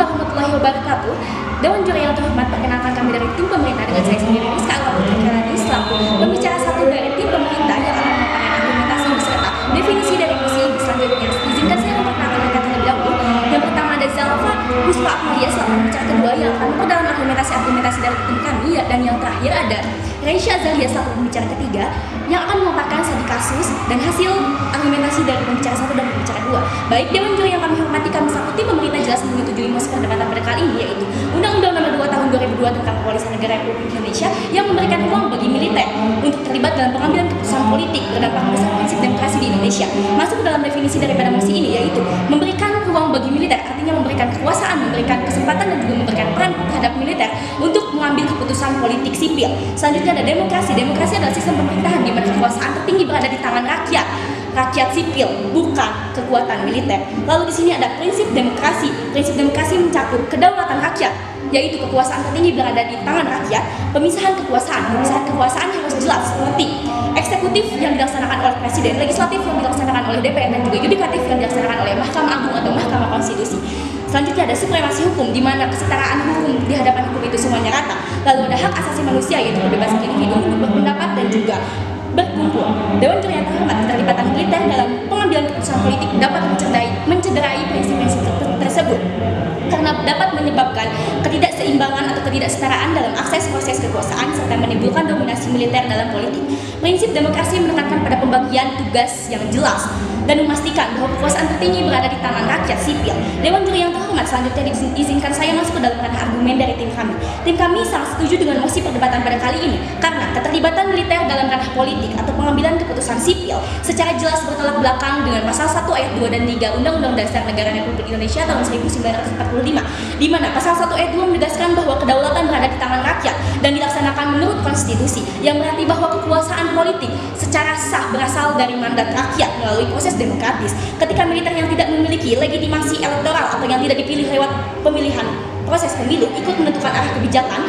warahmatullahi wabarakatuh. Dewan Juri yang terhormat, perkenalkan kami dari tim pemerintah dengan saya sendiri, Rizka Al-Putri selaku pembicara satu dari tim pemerintah yang akan memaparkan argumentasi beserta definisi dari misi selanjutnya. Izinkan saya memperkenalkan mereka terlebih dahulu. Yang pertama ada Zalfa Puspa Amalia selaku pembicara kedua yang akan memperdalam argumentasi dari tim kami, dan yang terakhir ada Reisha Zalia selaku pembicara ketiga yang akan memaparkan studi kasus dan hasil argumentasi dari pembicara satu dan pembicara dua. Baik Dewan Juri yang kami hormati, kami selaku tim pemerintah jelas menyetujui mosi perdebatan pada kali ini, yaitu Undang-Undang Nomor 2 Tahun 2002 tentang Kepolisian Negara Republik Indonesia yang memberikan ruang bagi militer untuk terlibat dalam pengambilan keputusan politik berdampak besar prinsip demokrasi di Indonesia. Masuk ke dalam definisi daripada mosi ini, yaitu memberikan ruang bagi militer, artinya memberikan kekuasaan, memberikan kesempatan dan juga memberikan peran terhadap militer untuk mengambil keputusan politik sipil. Selanjutnya ada demokrasi. Demokrasi adalah sistem pemerintahan di mana kekuasaan tertinggi berada di tangan rakyat sipil, bukan kekuatan militer. Lalu di sini ada prinsip demokrasi. Prinsip demokrasi mencakup kedaulatan rakyat, yaitu kekuasaan tertinggi berada di tangan rakyat. Pemisahan kekuasaan harus jelas, seperti eksekutif yang dilaksanakan oleh presiden, legislatif yang dilaksanakan oleh DPR, dan juga yudikatif yang dilaksanakan oleh Mahkamah Agung atau Mahkamah Konstitusi. Selanjutnya ada supremasi hukum, di mana kesetaraan hukum di hadapan hukum itu semuanya rata. Lalu ada hak asasi manusia, yaitu kebebasan individu untuk berpendapat dan juga berkumpul. Dewan Juri yang terhormat, keterlibatan militer dalam pengambilan keputusan politik dapat mencederai prinsip-prinsip tersebut karena dapat menyebabkan ketidakseimbangan atau ketidaksetaraan dalam akses proses kekuasaan serta menimbulkan dominasi militer dalam politik. Prinsip demokrasi menekankan pada pembagian tugas yang jelas dan memastikan bahwa kekuasaan tertinggi berada di tangan rakyat sipil. Dewan Juri yang terhormat, selanjutnya diizinkan saya masuk ke dalam ranah argumen dari tim kami. Tim kami sangat setuju dengan mosi perdebatan pada kali ini karena keterlibatan militer dalam ranah politik atau pengambilan keputusan sipil secara jelas bertolak belakang dengan pasal 1 ayat 2 dan 3 Undang-Undang Dasar Negara Republik Indonesia tahun 1945, di mana pasal 1 ayat 2 menegaskan bahwa kedaulatan berada di tangan rakyat dan dilaksanakan menurut konstitusi, yang berarti bahwa kekuasaan politik secara sah berasal dari mandat rakyat melalui proses demokratis. Ketika militer yang tidak memiliki legitimasi elektoral atau yang tidak dipilih lewat pemilihan proses pemilu ikut menentukan arah kebijakan,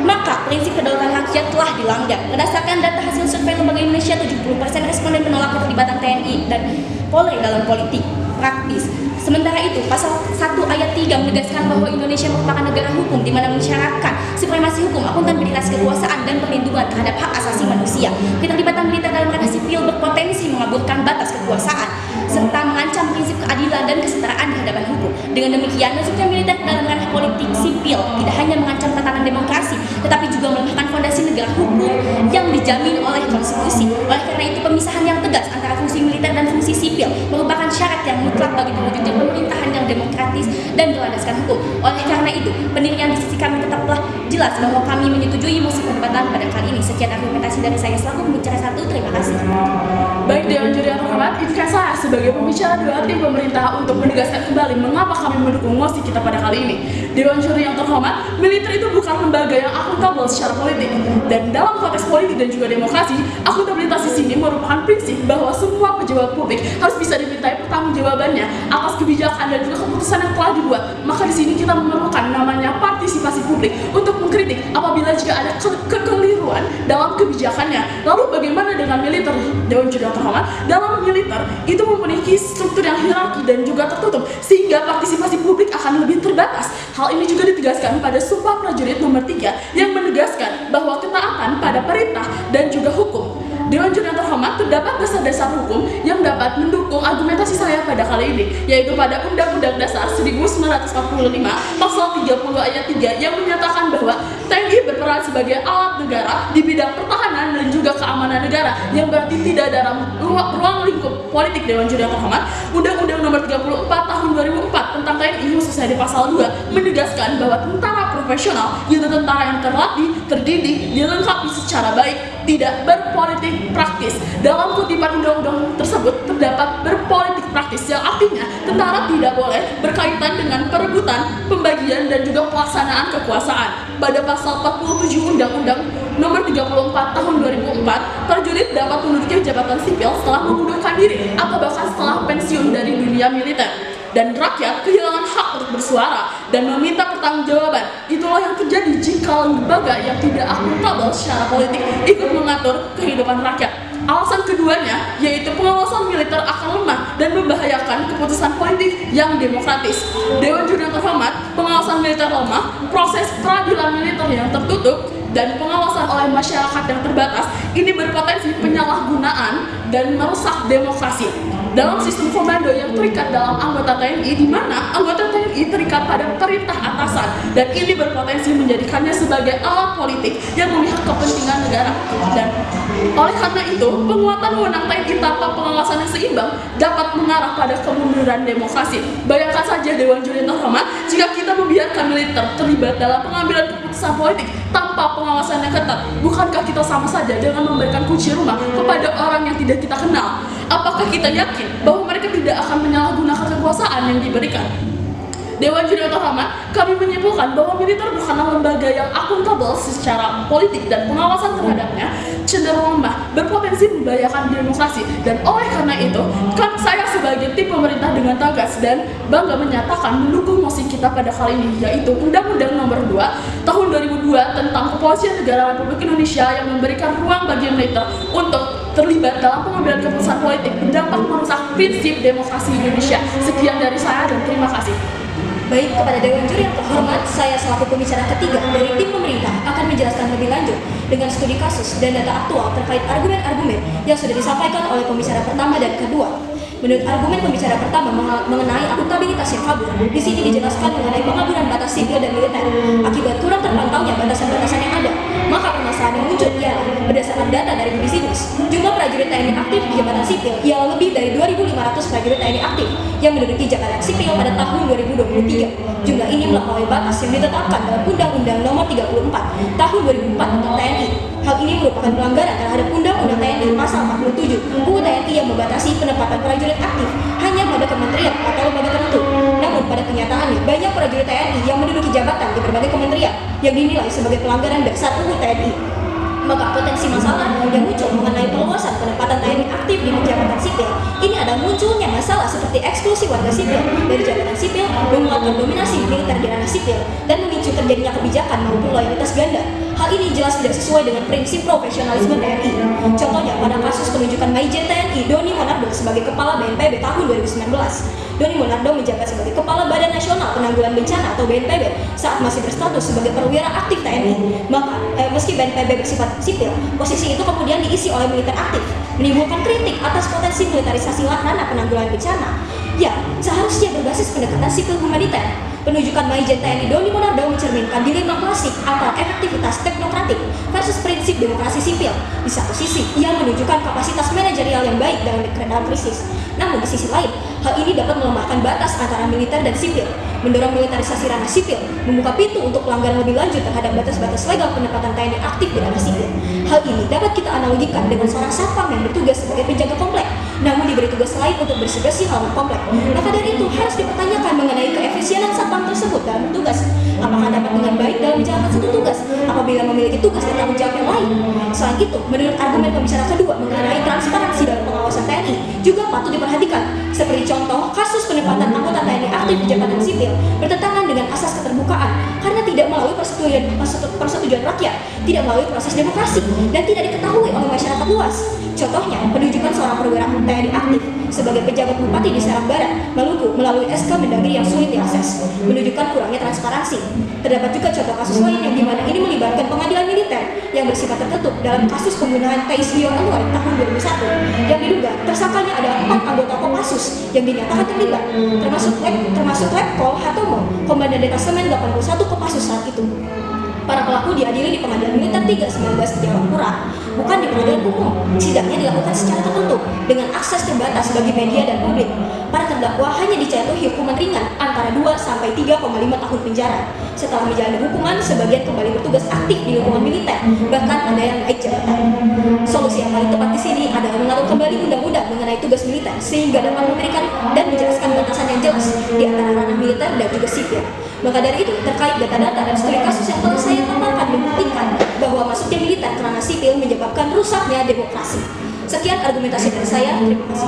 maka prinsip kedaulatan rakyat telah dilanggar. Berdasarkan data hasil survei Lembaga Indonesia, 70% responden menolak keterlibatan TNI dan Polri dalam politik praktis. Sementara itu, pasal 1 ayat 3 menegaskan bahwa Indonesia merupakan negara hukum di mana mensyaratkan supremasi hukum, akuntabilitas kekuasaan, dan perlindungan terhadap hak asasi manusia. Keterlibatan militer dalam ranah sipil berpotensi mengaburkan batas kekuasaan serta mengancam prinsip keadilan dan kesetaraan di hadapan hukum. Dengan demikian, masuknya militer dalam ranah politik sipil tidak hanya mengancam tatanan demokrasi, tetapi juga melemahkan fondasi negara hukum yang dijamin oleh konstitusi. Oleh karena itu, pemisahan yang tegas antara fungsi militer dan fungsi sipil merupakan syarat yang mutlak bagi terwujudnya pemerintahan yang demokratis dan berlandaskan hukum. Oleh karena itu, pendirian di sisi kami tetaplah jelas bahwa kami menyetujui mosi perdebatan pada kali ini. Sekian argumentasi dari saya selaku pembicara satu. Terima kasih. Baik Dewan Juri yang terhormat, izinkan saya sebagai pembicara dua tim pemerintah untuk menegaskan kembali mengapa kami mendukung mosi kita pada kali ini. Dewan Juri yang terhormat, militer itu bukan lembaga yang akuntabel secara politik, dan dalam konteks politik dan juga demokrasi, akuntabilitas di sini merupakan prinsip bahwa semua pejabat publik harus bisa dimintai pertanggungjawabannya atas kebijakan dan juga keputusan yang telah dibuat. Maka di sini kita memerlukan namanya partisipasi publik untuk mengkritik apabila jika ada kekeliruan dalam kebijakannya. Lalu bagaimana dengan militer? Dewan Juri yang terhormat, dalam militer itu memiliki struktur yang hierarki dan juga tertutup sehingga partisipasi publik akan lebih terbatas. Hal ini juga ditegaskan pada Sumpah Prajurit nomor 3 yang menegaskan bahwa ketaatan pada perintah dan juga hukum. Dewan Juri yang terhormat, terdapat dasar-dasar hukum yang dapat mendukung argumentasi saya pada kali ini, yaitu pada Undang-Undang Dasar 1945 pasal 30 ayat 3 yang menyatakan bahwa TNI berperan sebagai alat negara di bidang pertahanan dan juga keamanan negara, yang berarti tidak dalam ruang lingkup politik. Dewan Juri yang terhormat, Undang-Undang Nomor 34 Tahun 2004 tentang TNI khususnya di pasal 2 menegaskan bahwa tentara profesional yaitu tentara yang terlatih, terdidik, dilengkapi secara baik, tidak berpolitik praktis. Dalam kutipan undang-undang tersebut terdapat berpolitik praktis, yang artinya tentara tidak boleh berkaitan dengan perebutan, pembagian, dan juga pelaksanaan kekuasaan. Pada pasal 47 Undang-Undang Nomor 34 Tahun 2004, prajurit dapat menduduki jabatan sipil setelah mengundurkan diri atau bahkan setelah pensiun dari dunia militer. Dan rakyat kehilangan hak untuk bersuara dan meminta pertanggungjawaban. Itulah yang terjadi jika lembaga yang tidak akuntabel secara politik ikut mengatur kehidupan rakyat. Alasan keduanya yaitu pengawasan militer akan lemah dan membahayakan keputusan politik yang demokratis. Dewan Juri yang terhormat, pengawasan militer lemah, proses peradilan militer yang tertutup, dan pengawasan oleh masyarakat yang terbatas ini berpotensi penyalahgunaan dan merusak demokrasi. Dalam sistem komando yang terikat dalam anggota TNI, di mana anggota TNI terikat pada perintah atasan, dan ini berpotensi menjadikannya sebagai alat politik yang memihak kepentingan negara. Dan oleh karena itu, penguatan wewenang TNI tanpa pengawasan yang seimbang dapat mengarah pada kemunduran demokrasi. Bayangkan saja Dewan Juri yang terhormat, jika kita membiarkan militer terlibat dalam pengambilan keputusan politik tanpa pengawasan yang ketat, bukankah kita sama saja dengan memberikan kunci rumah kepada orang yang tidak kita kenal? Apakah kita yakin bahwa mereka tidak akan menyalahgunakan kekuasaan yang diberikan? Dewan Juri yang terhormat, kami menyimpulkan bahwa militer bukanlah lembaga yang akuntabel secara politik dan pengawasan terhadapnya cenderung lemah, berpotensi membahayakan demokrasi. Dan oleh karena itu, saya sebagai tim pemerintah dengan tegas dan bangga menyatakan mendukung mosi kita pada kali ini, yaitu Undang-Undang Nomor 2 Tahun 2002 tentang Kepolisian Negara Republik Indonesia yang memberikan ruang bagi militer untuk terlibat dalam pengambilan keputusan politik berdampak merusak prinsip demokrasi Indonesia. Sekian dari saya dan terima kasih. Baik, kepada Dewan Juri yang terhormat, saya selaku pembicara ketiga dari tim pemerintah akan menjelaskan lebih lanjut dengan studi kasus dan data aktual terkait argumen-argumen yang sudah disampaikan oleh pembicara pertama dan kedua. Menurut argumen pembicara pertama mengenai akuntabilitas yang kabur, di sini dijelaskan mengenai pengaburan batas sipil dan militer akibat kurang terpantaunya batasan-batasan yang ada. Maka permasalahan yang muncul ialah berdasarkan data dari BBC News, jumlah prajurit TNI aktif di jabatan sipil ialah lebih dari 2.500 prajurit TNI aktif yang menduduki jabatan sipil pada tahun 2023. Jumlah ini melampaui batas yang ditetapkan dalam Undang-Undang Nomor 34 Tahun 2004 tentang TNI. Hal ini merupakan pelanggaran terhadap Undang-Undang TNI Pasal 47 UU TNI yang membatasi penempatan prajurit aktif hanya pada kementerian atau lembaga tertentu. Namun pada kenyataannya banyak prajurit TNI yang menduduki jabatan di berbagai kementerian yang dinilai sebagai pelanggaran dasar UU TNI. Maka potensi masalah yang muncul mengenai perluasan penempatan TNI aktif di jabatan sipil ini adalah munculnya masalah seperti eksklusi warga sipil dari jabatan sipil, menguatkan dominasi militer di ranah sipil, dan memicu terjadinya kebijakan maupun loyalitas ganda. Hal ini jelas tidak sesuai dengan prinsip profesionalisme TNI. Contohnya pada kasus penunjukan Maijen TNI Doni Monardo sebagai Kepala BNPB tahun 2019. Doni Monardo menjabat sebagai Kepala Badan Nasional Penanggulangan Bencana atau BNPB saat masih berstatus sebagai perwira aktif TNI. Maka meski BNPB bersifat sipil, posisi itu kemudian diisi oleh militer aktif, menimbulkan kritik atas potensi militerisasi ranah penanggulangan bencana yang seharusnya berbasis pendekatan sipil humaniter. Penunjukan Maijen TNI Doni Monardo mencerminkan dilema klasik antara efektivitas teknokratik versus prinsip demokrasi sipil. Di satu sisi, ia menunjukkan kapasitas manajerial yang baik dalam krisis. Namun di sisi lain, hal ini dapat melemahkan batas antara militer dan sipil, mendorong militerisasi ranah sipil, membuka pintu untuk pelanggaran lebih lanjut terhadap batas-batas legal penempatan TNI aktif di ranah sipil. Hal ini dapat kita analogikan dengan seorang satpam yang bertugas sebagai penjaga komplek, namun diberi tugas lain untuk bersih-bersih halaman komplek. Maka dari itu harus dipertanyakan mengenai keefisienan satpam tersebut dalam bertugas. Apakah dapat dengan baik dalam menjalankan satu tugas apabila memiliki tugas dan tanggung jawab yang lain? Selain itu, menurut argumen pembicara kedua mengenai transparansi dalam pengawasan TNI juga patut diperhatikan. Seperti contoh kasus penempatan anggota TNI aktif di jabatan sipil bertentangan dengan asas keterbukaan karena tidak melalui persetujuan rakyat, tidak melalui proses demokrasi, dan tidak diketahui oleh masyarakat luas. Contohnya, penunjukan seorang perwira TNI aktif sebagai pejabat bupati di Serang Barat, Maluku melalui SK Mendagri yang sulit diakses, menunjukkan kurangnya transparansi. Terdapat juga contoh kasus lain yang dimana ini melibatkan pengadilan militer yang bersifat tertutup dalam kasus pembunuhan Taisio Anwar tahun 2001 yang diduga tersangkanya adalah 4 anggota Kopassus yang dinyatakan terlibat, termasuk Letkol Hatomo, Komandan Detasemen 81 Kopassus saat itu. Para pelaku diadili di Pengadilan Militer 319 Jayapura, bukan di pengadilan umum. Sidangnya dilakukan secara tertutup dengan akses terbatas bagi media dan publik. Para terdakwa hanya dijatuhi hukuman ringan antara 2 sampai 3,5 tahun penjara. Setelah menjalani hukuman, sebagian kembali bertugas aktif di lingkungan militer, bahkan ada yang naik jabatan. Solusi yang paling tepat di sini adalah mengatur kembali undang-undang mengenai tugas militer sehingga dapat memberikan dan menjelaskan batasan yang jelas di antara ranah militer dan juga sipil. Maka dari itu, terkait data-data dan studi kasus yang telah saya paparkan membuktikan bahwa masuknya militer ke ranah sipil menyebabkan rusaknya demokrasi. Sekian argumentasi dari saya, terima kasih.